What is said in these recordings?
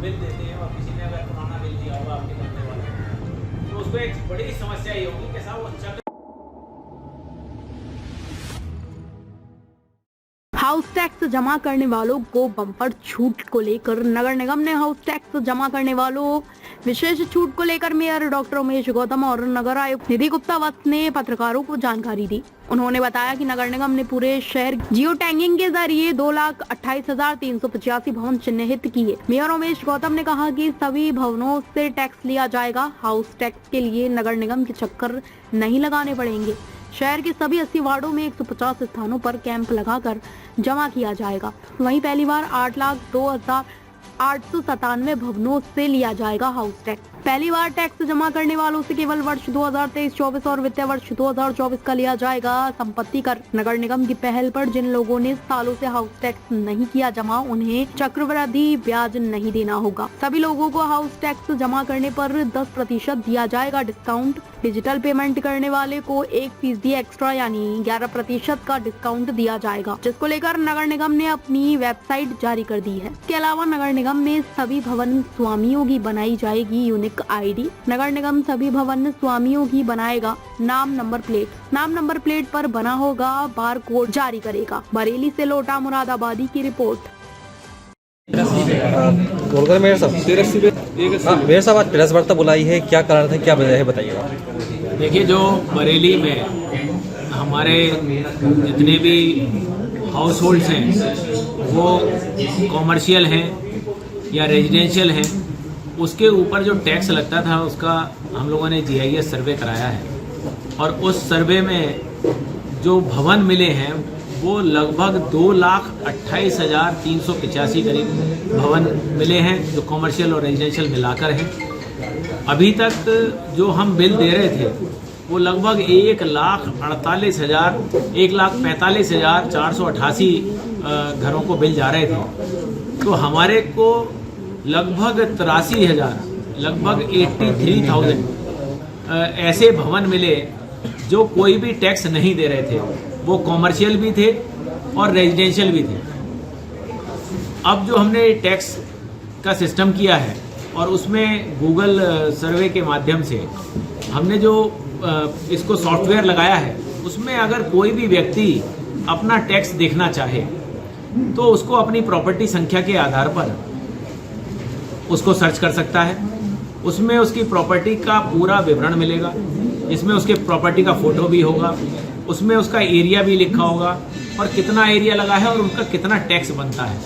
Bill देते हैं और किसी ने अगर पुराना बिल दिया होगा आपके करने वाला, तो उसको एक बड़ी समस्या ये होगी कि साहब वो चक्र हाउस टैक्स जमा करने वालों को बम्पर छूट को लेकर नगर निगम ने हाउस टैक्स जमा करने वालों विशेष छूट को लेकर मेयर डॉक्टर उमेश गौतम और नगर आयुक्त निधि गुप्ता वत्स ने पत्रकारों को जानकारी दी। उन्होंने बताया कि नगर निगम ने पूरे शहर जियो टैगिंग के जरिए 2,28,385 भवन चिन्हित किए। मेयर उमेश गौतम ने कहा कि सभी भवनों से टैक्स लिया जाएगा। हाउस टैक्स के लिए नगर निगम के चक्कर नहीं लगाने पड़ेंगे। शहर के सभी 80 वार्डों में 150 स्थानों पर कैंप लगाकर जमा किया जाएगा। वहीं पहली बार 8,02,897 भवनों से लिया जाएगा हाउस टैक्स। पहली बार टैक्स जमा करने वालों से केवल वर्ष 2023-24 और वित्तीय वर्ष 2024 का लिया जाएगा संपत्ति कर। नगर निगम की पहल पर जिन लोगों ने सालों से हाउस टैक्स नहीं किया जमा, उन्हें चक्रवृद्धि ब्याज नहीं देना होगा। सभी लोगों को हाउस टैक्स जमा करने पर 10% दिया जाएगा डिस्काउंट। डिजिटल पेमेंट करने वाले को 1% एक्स्ट्रा यानी 11% का डिस्काउंट दिया जाएगा, जिसको लेकर नगर निगम ने अपनी वेबसाइट जारी कर दी है। इसके अलावा नगर निगम में सभी भवन स्वामियों की बनाई जाएगी यूनिक ID। नगर निगम सभी भवन स्वामियों की बनाएगा नाम नंबर प्लेट पर बना होगा बार कोड जारी करेगा। बरेली से लोटा मुरादाबादी की रिपोर्ट। बोलकर मेयर साहब आज प्रेस वार्ता बुलाई है, क्या कारण है, क्या वजह है, बताइएगा। देखिए, जो बरेली में हमारे जितने भी हाउस होल्ड्स हैं वो कॉमर्शियल हैं या रेजिडेंशियल हैं, उसके ऊपर जो टैक्स लगता था उसका हम लोगों ने GIS सर्वे कराया है और उस सर्वे में जो भवन मिले हैं वो लगभग 2,28,385 करीब भवन मिले हैं जो कॉमर्शियल और रेजिडेंशियल मिलाकर हैं। अभी तक जो हम बिल दे रहे थे वो लगभग 1,45,488 घरों को बिल जा रहे थे। तो हमारे को लगभग 83,000 लगभग 83,000 ऐसे भवन मिले जो कोई भी टैक्स नहीं दे रहे थे। वो कॉमर्शियल भी थे और रेजिडेंशियल भी थे। अब जो हमने टैक्स का सिस्टम किया है और उसमें गूगल सर्वे के माध्यम से हमने जो इसको सॉफ्टवेयर लगाया है, उसमें अगर कोई भी व्यक्ति अपना टैक्स देखना चाहे तो उसको अपनी प्रॉपर्टी संख्या के आधार पर उसको सर्च कर सकता है। उसमें उसकी प्रॉपर्टी का पूरा विवरण मिलेगा, इसमें उसके प्रॉपर्टी का फोटो भी होगा, उसमें उसका एरिया भी लिखा होगा और कितना एरिया लगा है और उनका कितना टैक्स बनता है।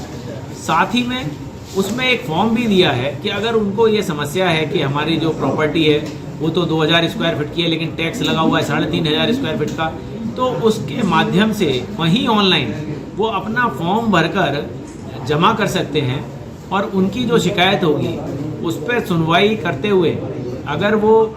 साथ ही में उसमें एक फॉर्म भी दिया है कि अगर उनको ये समस्या है कि हमारी जो प्रॉपर्टी है वो तो 2,000 स्क्वायर फीट की है लेकिन टैक्स लगा हुआ है 3,500 स्क्वायर फीट का, तो उसके माध्यम से वहीं ऑनलाइन वो अपना फॉर्म भरकर जमा कर सकते हैं और उनकी जो शिकायत होगी उस पर सुनवाई करते हुए अगर वो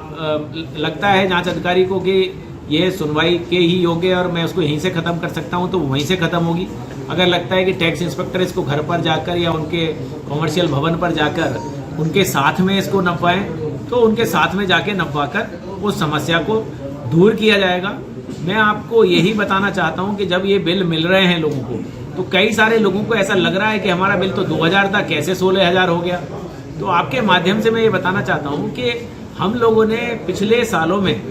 लगता है जांच अधिकारी को कि ये सुनवाई के ही योग्य और मैं उसको यहीं से ख़त्म कर सकता हूँ तो वहीं से ख़त्म होगी। अगर लगता है कि टैक्स इंस्पेक्टर इसको घर पर जाकर या उनके कॉमर्शियल भवन पर जाकर उनके साथ में इसको नपवाएं तो उनके साथ में जाके नपवाकर उस समस्या को दूर किया जाएगा। मैं आपको यही बताना चाहता हूँ कि जब ये बिल मिल रहे हैं लोगों को तो कई सारे लोगों को ऐसा लग रहा है कि हमारा बिल तो 2,000 था, कैसे 16,000 हो गया। तो आपके माध्यम से मैं ये बताना चाहता हूँ कि हम लोगों ने पिछले सालों में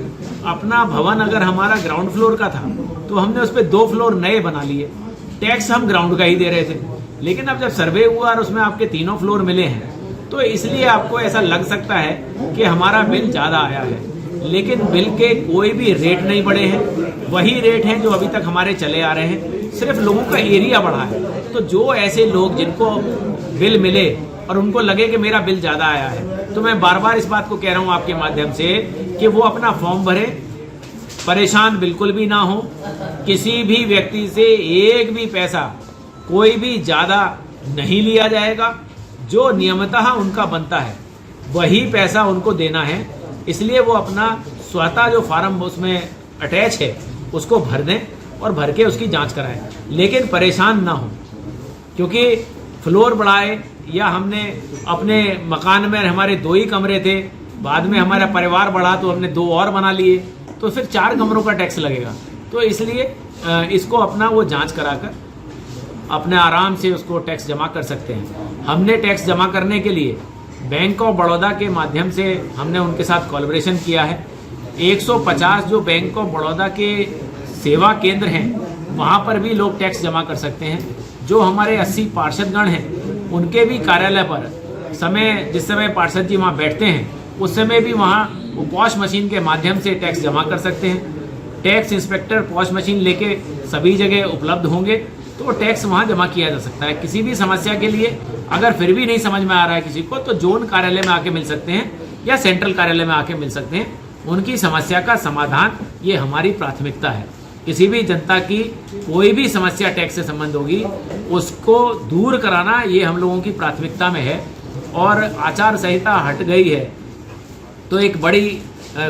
अपना भवन अगर हमारा ग्राउंड फ्लोर का था तो हमने उस पर 2 फ्लोर नए बना लिए। टैक्स हम ग्राउंड का ही दे रहे थे, लेकिन अब जब सर्वे हुआ और उसमें आपके 3 फ्लोर मिले हैं तो इसलिए आपको ऐसा लग सकता है कि हमारा बिल ज़्यादा आया है, लेकिन बिल के कोई भी रेट नहीं बढ़े हैं, वही रेट हैं जो अभी तक हमारे चले आ रहे हैं, सिर्फ लोगों का एरिया बढ़ा है। तो जो ऐसे लोग जिनको बिल मिले और उनको लगे कि मेरा बिल ज़्यादा आया है, तो मैं बार बार इस बात को कह रहा हूँ आपके माध्यम से कि वो अपना फॉर्म भरे, परेशान बिल्कुल भी ना हो। किसी भी व्यक्ति से एक भी पैसा कोई भी ज़्यादा नहीं लिया जाएगा, जो नियमतः उनका बनता है वही पैसा उनको देना है। इसलिए वो अपना स्वतः जो फार्म उसमें अटैच है उसको भर दें और भर के उसकी जांच कराएं, लेकिन परेशान ना हो, क्योंकि फ्लोर बढ़ाए या हमने अपने मकान में हमारे 2 ही कमरे थे, बाद में हमारा परिवार बढ़ा तो हमने 2 और बना लिए, तो फिर 4 कमरों का टैक्स लगेगा। तो इसलिए इसको अपना वो जांच कराकर अपने आराम से उसको टैक्स जमा कर सकते हैं। हमने टैक्स जमा करने के लिए बैंक ऑफ बड़ौदा के माध्यम से हमने उनके साथ कोलैबोरेशन किया है। 150 जो बैंक ऑफ बड़ौदा के सेवा केंद्र हैं वहाँ पर भी लोग टैक्स जमा कर सकते हैं। जो हमारे 80 पार्षदगण हैं उनके भी कार्यालय पर जिस समय पार्षद जी वहाँ बैठते हैं उस समय भी वहाँ वो पॉश मशीन के माध्यम से टैक्स जमा कर सकते हैं। टैक्स इंस्पेक्टर पॉश मशीन लेके सभी जगह उपलब्ध होंगे तो टैक्स वहाँ जमा किया जा सकता है। किसी भी समस्या के लिए अगर फिर भी नहीं समझ में आ रहा है किसी को तो जोन कार्यालय में आके मिल सकते हैं या सेंट्रल कार्यालय में आके मिल सकते हैं। उनकी समस्या का समाधान ये हमारी प्राथमिकता है। किसी भी जनता की कोई भी समस्या टैक्स से संबंध होगी उसको दूर कराना ये हम लोगों की प्राथमिकता में है। और आचार संहिता हट गई है तो एक बड़ी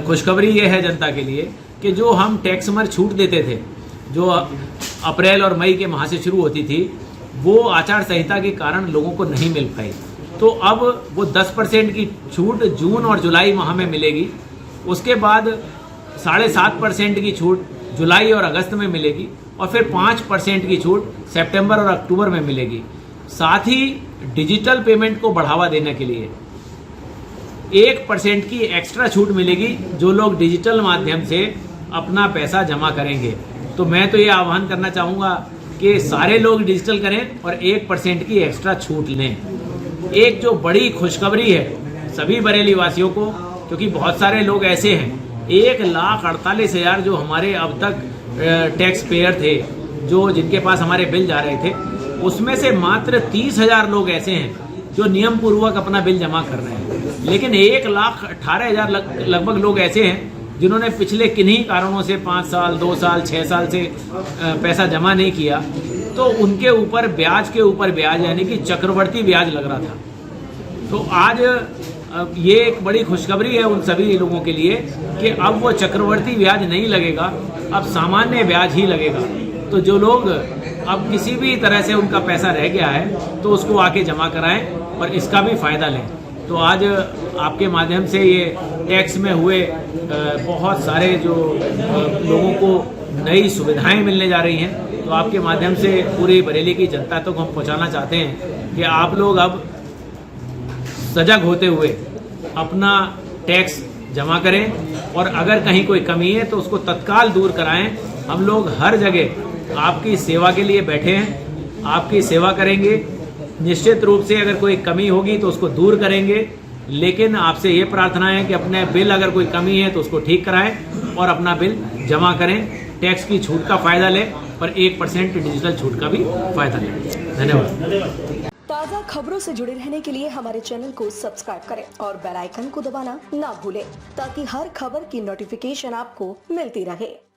खुशखबरी ये है जनता के लिए कि जो हम टैक्स में छूट देते थे जो अप्रैल और मई के माह से शुरू होती थी वो आचार संहिता के कारण लोगों को नहीं मिल पाई। तो अब वो 10% की छूट जून और जुलाई माह में मिलेगी। उसके बाद 7.5% की छूट जुलाई और अगस्त में मिलेगी और फिर 5% की छूट सितंबर और अक्टूबर में मिलेगी। साथ ही डिजिटल पेमेंट को बढ़ावा देने के लिए 1% की एक्स्ट्रा छूट मिलेगी जो लोग डिजिटल माध्यम से अपना पैसा जमा करेंगे। तो मैं तो ये आह्वान करना चाहूँगा कि सारे लोग डिजिटल करें और 1% की एक्स्ट्रा छूट लें। एक जो बड़ी खुशखबरी है सभी बरेली वासियों को, क्योंकि बहुत सारे लोग ऐसे हैं 1,48,000 जो हमारे अब तक टैक्स पेयर थे जो जिनके पास हमारे बिल जा रहे थे उसमें से मात्र 30,000 लोग ऐसे हैं जो नियम पूर्वक अपना बिल जमा कर रहे हैं। लेकिन 1,18,000 लगभग लोग ऐसे हैं जिन्होंने पिछले किन्हीं कारणों से 5 साल 2 साल 6 साल से पैसा जमा नहीं किया तो उनके ऊपर ब्याज के ऊपर ब्याज यानी कि चक्रवर्ती ब्याज लग रहा था। तो आज ये एक बड़ी खुशखबरी है उन सभी लोगों के लिए कि अब वो चक्रवर्ती ब्याज नहीं लगेगा, अब सामान्य ब्याज ही लगेगा। तो जो लोग अब किसी भी तरह से उनका पैसा रह गया है तो उसको आके जमा कराएं और इसका भी फ़ायदा लें। तो आज आपके माध्यम से ये टैक्स में हुए बहुत सारे जो लोगों को नई सुविधाएं मिलने जा रही हैं तो आपके माध्यम से पूरी बरेली की जनता तक हम पहुंचाना चाहते हैं कि आप लोग अब सजग होते हुए अपना टैक्स जमा करें और अगर कहीं कोई कमी है तो उसको तत्काल दूर कराएं। हम लोग हर जगह आपकी सेवा के लिए बैठे हैं, आपकी सेवा करेंगे। निश्चित रूप से अगर कोई कमी होगी तो उसको दूर करेंगे, लेकिन आपसे ये प्रार्थना है कि अपने बिल अगर कोई कमी है तो उसको ठीक कराएं और अपना बिल जमा करें। टैक्स की छूट का फ़ायदा लें और 1% डिजिटल छूट का भी फ़ायदा लें। धन्यवाद। ताज़ा खबरों से जुड़े रहने के लिए हमारे चैनल को सब्सक्राइब करें और बेल आइकन को दबाना ना भूलें ताकि हर खबर की नोटिफिकेशन आपको मिलती रहे।